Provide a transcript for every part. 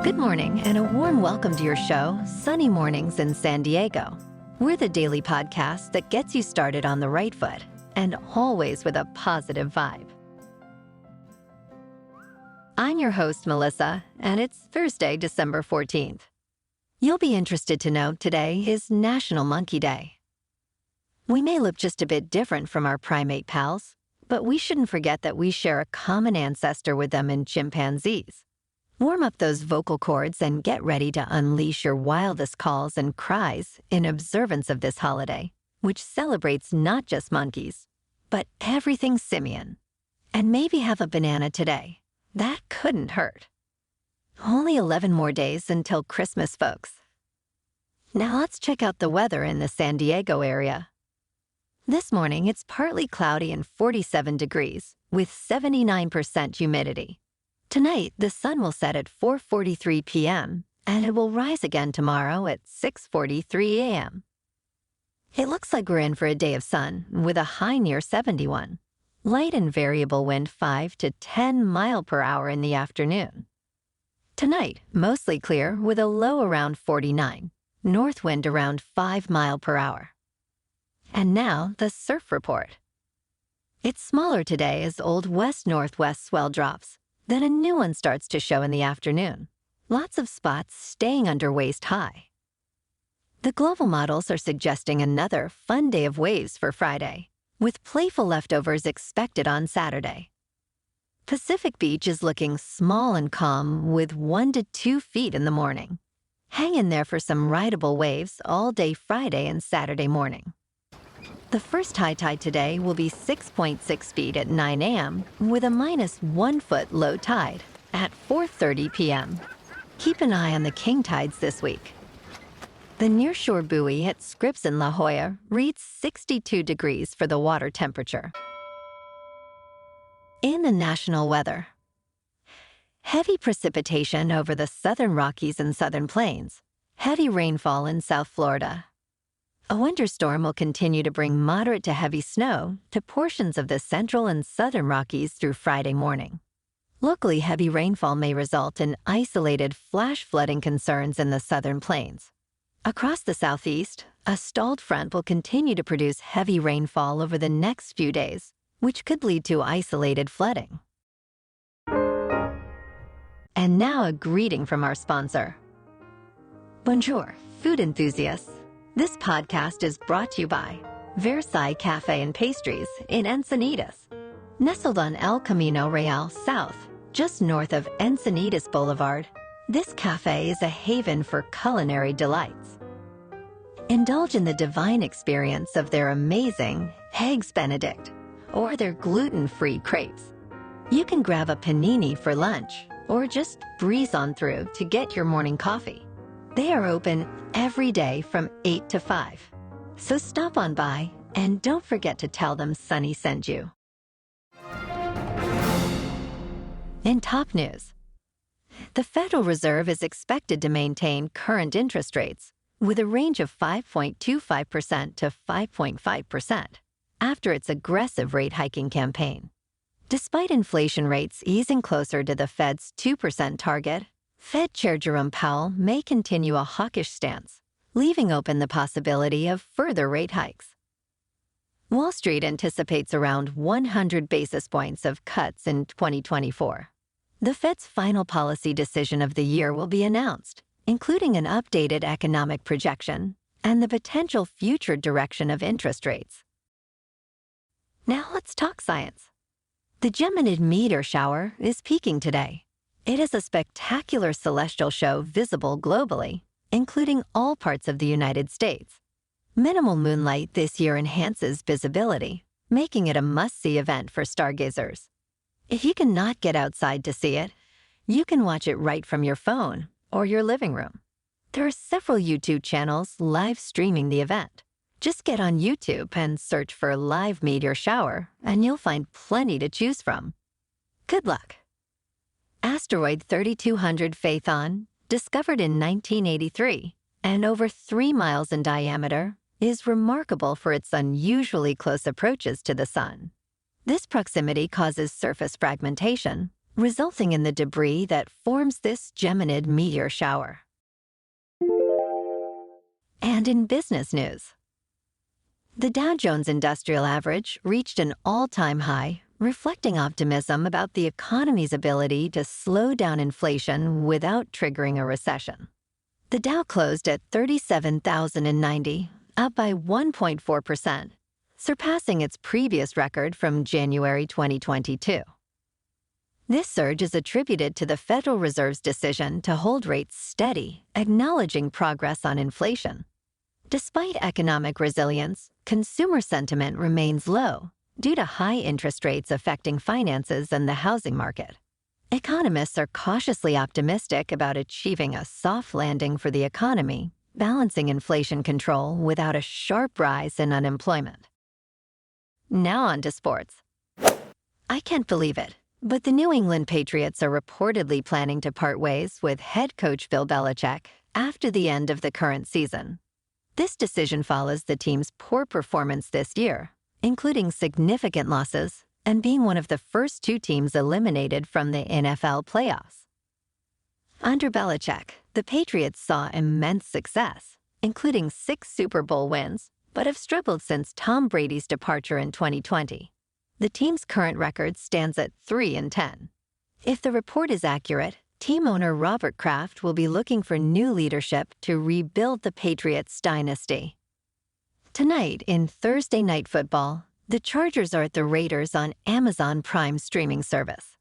Good morning and a warm welcome to your show, Sunny Mornings in San Diego. We're the daily podcast that gets you started on the right foot and always with a positive vibe. I'm your host, Melissa, and it's Thursday, December 14th. You'll be interested to know today is National Monkey Day. We may look just a bit different from our primate pals, but we shouldn't forget that we share a common ancestor with them in chimpanzees. Warm up those vocal cords and get ready to unleash your wildest calls and cries in observance of this holiday, which celebrates not just monkeys, but everything simian. And maybe have a banana today. That couldn't hurt. Only 11 more days until Christmas, folks. Now let's check out the weather in the San Diego area. This morning, it's partly cloudy and 47 degrees, with 79% humidity. Tonight, the sun will set at 4:43 p.m., and it will rise again tomorrow at 6:43 a.m. It looks like we're in for a day of sun, with a high near 71. Light and variable wind 5 to 10 mile per hour in the afternoon. Tonight, mostly clear with a low around 49, north wind around 5 mile per hour. And now, the surf report. It's smaller today as old west-northwest swell drops. Then a new one starts to show in the afternoon. Lots of spots staying under waist high. The global models are suggesting another fun day of waves for Friday, with playful leftovers expected on Saturday. Pacific Beach is looking small and calm with 1 to 2 feet in the morning. Hang in there for some rideable waves all day Friday and Saturday morning. The first high tide today will be 6.6 feet at 9 a.m. with a -1 foot low tide at 4:30 p.m. Keep an eye on the king tides this week. The nearshore buoy at Scripps in La Jolla reads 62 degrees for the water temperature. In the national weather, heavy precipitation over the southern Rockies and southern plains, heavy rainfall in South Florida. A winter storm will continue to bring moderate to heavy snow to portions of the central and southern Rockies through Friday morning. Locally, heavy rainfall may result in isolated flash flooding concerns in the southern plains. Across the southeast, a stalled front will continue to produce heavy rainfall over the next few days, which could lead to isolated flooding. And now a greeting from our sponsor. Bonjour, food enthusiasts. This podcast is brought to you by Versailles Cafe and Pastries in Encinitas. Nestled on El Camino Real South, just north of Encinitas Boulevard, this cafe is a haven for culinary delights. Indulge in the divine experience of their amazing Eggs Benedict or their gluten-free crepes. You can grab a panini for lunch or just breeze on through to get your morning coffee. They are open every day from 8 to 5. So stop on by and don't forget to tell them Sunny sent you. In top news, the Federal Reserve is expected to maintain current interest rates with a range of 5.25% to 5.5% after its aggressive rate hiking campaign. Despite inflation rates easing closer to the Fed's 2% target, Fed Chair Jerome Powell may continue a hawkish stance, leaving open the possibility of further rate hikes. Wall Street anticipates around 100 basis points of cuts in 2024. The Fed's final policy decision of the year will be announced, including an updated economic projection and the potential future direction of interest rates. Now let's talk science. The Geminid meteor shower is peaking today. It is a spectacular celestial show visible globally, including all parts of the United States. Minimal moonlight this year enhances visibility, making it a must-see event for stargazers. If you cannot get outside to see it, you can watch it right from your phone or your living room. There are several YouTube channels live streaming the event. Just get on YouTube and search for live meteor shower, and you'll find plenty to choose from. Good luck! Asteroid 3200 Phaethon, discovered in 1983 and over 3 miles in diameter, is remarkable for its unusually close approaches to the Sun. This proximity causes surface fragmentation, resulting in the debris that forms this Geminid meteor shower. And in business news, the Dow Jones Industrial Average reached an all-time high, reflecting optimism about the economy's ability to slow down inflation without triggering a recession. The Dow closed at 37,090, up by 1.4%, surpassing its previous record from January 2022. This surge is attributed to the Federal Reserve's decision to hold rates steady, acknowledging progress on inflation. Despite economic resilience, consumer sentiment remains low due to high interest rates affecting finances and the housing market. Economists are cautiously optimistic about achieving a soft landing for the economy, balancing inflation control without a sharp rise in unemployment. Now on to sports. I can't believe it, but the New England Patriots are reportedly planning to part ways with head coach Bill Belichick after the end of the current season. This decision follows the team's poor performance this year, including significant losses and being one of the first two teams eliminated from the NFL playoffs. Under Belichick, the Patriots saw immense success, including 6 Super Bowl wins, but have struggled since Tom Brady's departure in 2020. The team's current record stands at 3-10. If the report is accurate, team owner Robert Kraft will be looking for new leadership to rebuild the Patriots' dynasty. Tonight, in Thursday Night Football, the Chargers are at the Raiders on Amazon Prime streaming service.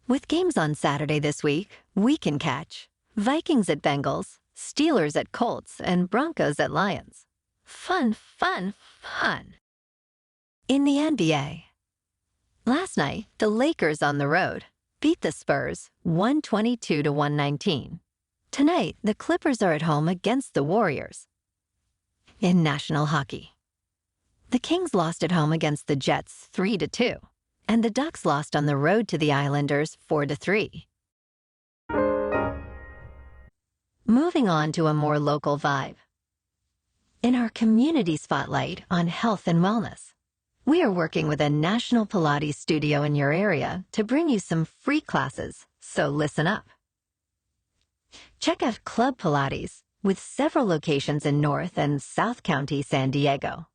With games on Saturday this week, we can catch Vikings at Bengals, Steelers at Colts, and Broncos at Lions. Fun, fun, fun. In the NBA, last night, the Lakers on the road beat the Spurs 122-119. Tonight, the Clippers are at home against the Warriors. In national hockey, the Kings lost at home against the Jets 3-2, and the Ducks lost on the road to the Islanders 4-3. Moving on to a more local vibe. In our community spotlight on health and wellness, we are working with a national Pilates studio in your area to bring you some free classes, so listen up. Check out Club Pilates, with several locations in North and South County, San Diego.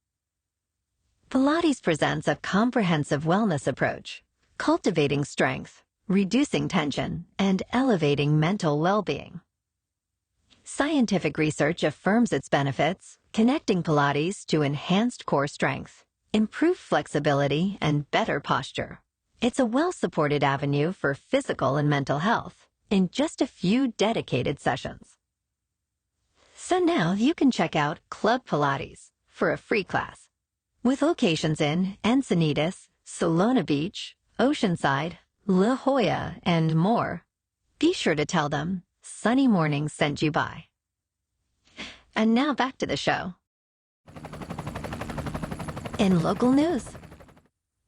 Pilates presents a comprehensive wellness approach, cultivating strength, reducing tension, and elevating mental well-being. Scientific research affirms its benefits, connecting Pilates to enhanced core strength, improved flexibility, and better posture. It's a well-supported avenue for physical and mental health in just a few dedicated sessions. So now you can check out Club Pilates for a free class. With locations in Encinitas, Solana Beach, Oceanside, La Jolla, and more, be sure to tell them Sunny Mornings sent you by. And now back to the show. In local news,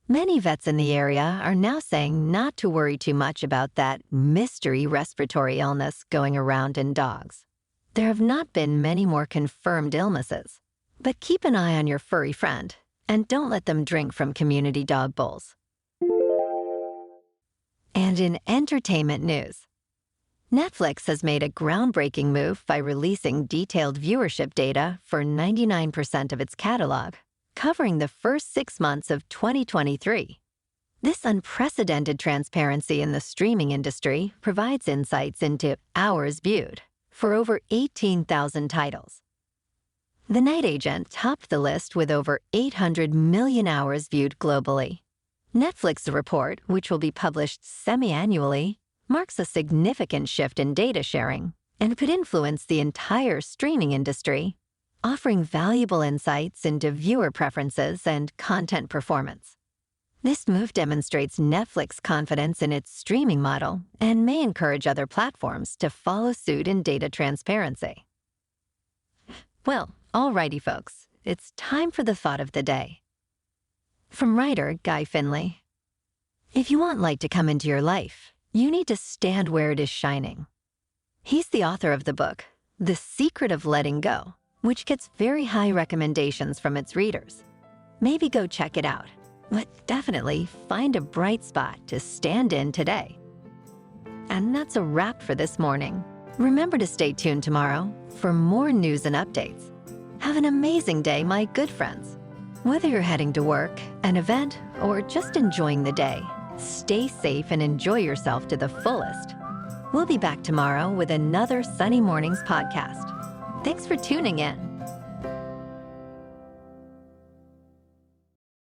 many vets in the area are now saying not to worry too much about that mystery respiratory illness going around in dogs. There have not been many more confirmed illnesses, but keep an eye on your furry friend and don't let them drink from community dog bowls. And in entertainment news, Netflix has made a groundbreaking move by releasing detailed viewership data for 99% of its catalog, covering the first 6 months of 2023. This unprecedented transparency in the streaming industry provides insights into hours viewed for over 18,000 titles. The Night Agent topped the list with over 800 million hours viewed globally. Netflix's report, which will be published semi-annually, marks a significant shift in data sharing and could influence the entire streaming industry, offering valuable insights into viewer preferences and content performance. This move demonstrates Netflix's confidence in its streaming model and may encourage other platforms to follow suit in data transparency. Well, alrighty folks, it's time for the thought of the day. From writer Guy Finley. If you want light to come into your life, you need to stand where it is shining. He's the author of the book, The Secret of Letting Go, which gets very high recommendations from its readers. Maybe go check it out, but definitely find a bright spot to stand in today. And that's a wrap for this morning. Remember to stay tuned tomorrow for more news and updates. Have an amazing day, my good friends. Whether you're heading to work, an event, or just enjoying the day, stay safe and enjoy yourself to the fullest. We'll be back tomorrow with another Sunny Mornings podcast. Thanks for tuning in.